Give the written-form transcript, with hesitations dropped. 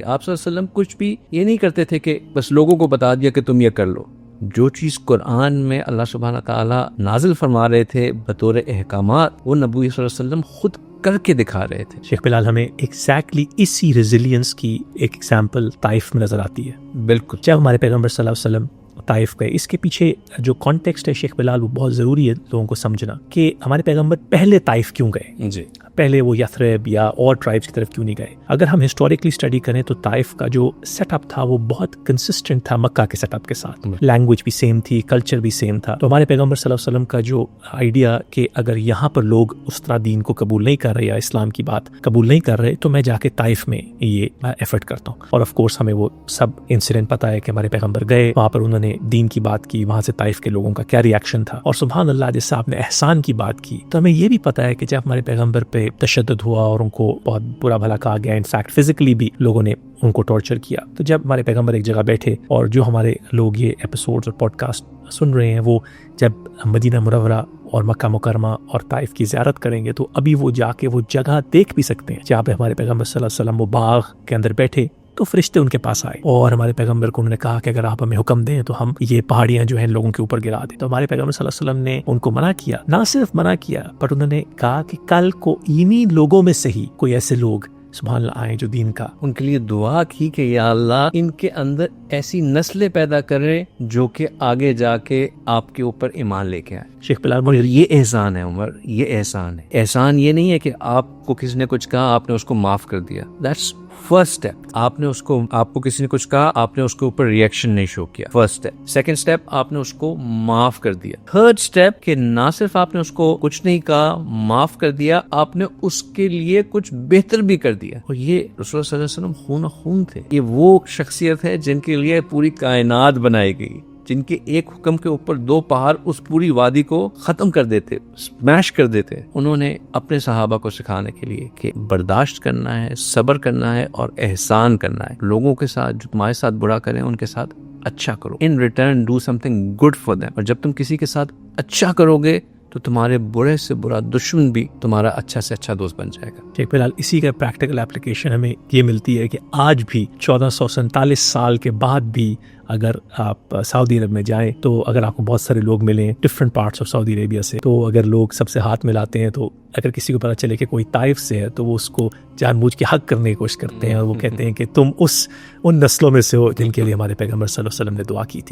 آپ صلی اللہ علیہ وسلم کچھ بھی یہ نہیں کرتے تھے کہ بس لوگوں کو بتا دیا کہ تم یہ کر لو. جو چیز قرآن میں اللہ سبحانہ تعالیٰ نازل فرما رہے تھے بطور احکامات، وہ نبی صلی اللہ علیہ وسلم خود کر کے دکھا رہے تھے. شیخ بلال، ہمیں ایگزیکٹلی اسی ریزیلینس کی ایک ایگزامپل طائف میں نظر آتی ہے. بالکل. جب ہمارے پیغمبر صلی اللہ علیہ وسلم طائف گئے، اس کے پیچھے جو کانٹیکسٹ ہے شیخ بلال، وہ بہت ضروری ہے لوگوں کو سمجھنا کہ ہمارے پیغمبر پہلے طائف کیوں گئے. جی. پہلے وہ یثرب یا اور ٹرائبس کی طرف کیوں نہیں گئے؟ اگر ہم ہسٹوریکلی اسٹڈی کریں تو طائف کا جو سیٹ اپ تھا وہ بہت کنسسٹنٹ تھا مکہ کے سیٹ اپ کے ساتھ. لینگویج بھی سیم تھی، کلچر بھی سیم تھا. تو ہمارے پیغمبر صلی اللہ علیہ وسلم کا جو آئیڈیا کہ اگر یہاں پر لوگ اس طرح دین کو قبول نہیں کر رہے یا اسلام کی بات قبول نہیں کر رہے تو میں جا کے طائف میں یہ ایفرٹ کرتا ہوں. اور آف کورس ہمیں وہ سب انسیڈنٹ پتہ ہے کہ ہمارے پیغمبر گئے وہاں پر، انہوں نے دین کی بات کی، وہاں سے طائف کے لوگوں کا کیا ریئیکشن تھا. اور سبحان اللہ، جیسے آپ نے احسان کی بات کی، تو ہمیں یہ بھی پتہ ہے کہ جب ہمارے پیغمبر پہ تشدد ہوا اور ان کو بہت برا بھلا کہا گیا، انفیکٹ فزیکلی بھی لوگوں نے ان کو ٹارچر کیا، تو جب ہمارے پیغمبر ایک جگہ بیٹھے، اور جو ہمارے لوگ یہ ایپیسوڈز اور پوڈ کاسٹ سن رہے ہیں وہ جب مدینہ منورہ اور مکہ مکرمہ اور طائف کی زیارت کریں گے تو ابھی وہ جا کے وہ جگہ دیکھ بھی سکتے ہیں جہاں پہ ہمارے پیغمبر صلی اللہ علیہ وسلم وہ باغ کے اندر بیٹھے تو فرشتے ان کے پاس آئے اور ہمارے پیغمبر کو انہوں نے کہا کہ اگر آپ ہمیں حکم دیں تو ہم یہ پہاڑیاں جو ہیں لوگوں کے اوپر گرا دیں. تو ہمارے پیغمبر صلی اللہ علیہ وسلم نے ان کو منع کیا، نہ صرف منع کیا پر انہوں نے کہا کہ کل کو انہی لوگوں میں سے ہی کوئی ایسے لوگ سبحان اللہ آئیں جو دین کا، ان کے لیے دعا کی کہ یا اللہ ان کے اندر ایسی نسلیں پیدا کریں جو کہ آگے جا کے آپ کے اوپر ایمان لے کے آئے. شیخ بلال، یہ احسان ہے عمر، یہ احسان ہے. احسان یہ نہیں ہے کہ آپ کو کسی نے کچھ کہا آپ نے اس کو معاف کر دیا. That's first step. آپ کو کسی نے کچھ کہا، آپ نے اس کے اوپر ریئیکشن نہیں شو کیا. First step. سیکنڈ اسٹیپ، آپ نے اس کو معاف کر دیا. تھرڈ اسٹیپ کہ نہ صرف آپ نے اس کو کچھ نہیں کہا، معاف کر دیا، آپ نے اس کے لیے کچھ بہتر بھی کر دیا. اور یہ رسول صلی اللہ علیہ وسلم خون خون تھے. یہ وہ شخصیت ہے جن کے لیے پوری کائنات بنائی گئی، جن کے ایک حکم کے اوپر 2 پہاڑ اس پوری وادی کو ختم کر دیتے، سمیش کر دیتے. انہوں نے اپنے صحابہ کو سکھانے کے لیے کہ برداشت کرنا ہے، صبر کرنا ہے اور احسان کرنا ہے. لوگوں کے ساتھ جو تمہارے ساتھ برا کریں ان کے ساتھ اچھا کرو. In return do something good for them. اور جب تم کسی کے ساتھ اچھا کرو گے تو تمہارے برے سے برا دشمن بھی تمہارا اچھا سے اچھا دوست بن جائے گا. ٹھیک. فی الحال اسی کا پریکٹیکل اپلیکیشن ہمیں یہ ملتی ہے کہ آج بھی 1447 سال کے بعد بھی اگر آپ سعودی عرب میں جائیں تو اگر آپ کو بہت سارے لوگ ملیں different parts of Saudi Arabia سے، تو اگر لوگ سب سے ہاتھ ملاتے ہیں تو اگر کسی کو پتہ چلے کہ کوئی طائف سے ہے تو وہ اس کو جان بوجھ کے حق کرنے کی کوشش کرتے ہیں اور وہ کہتے ہیں کہ تم ان نسلوں میں سے ہو جن کے لیے ہمارے پیغمبر صلی اللہ علیہ وسلم نے دعا کی تھی.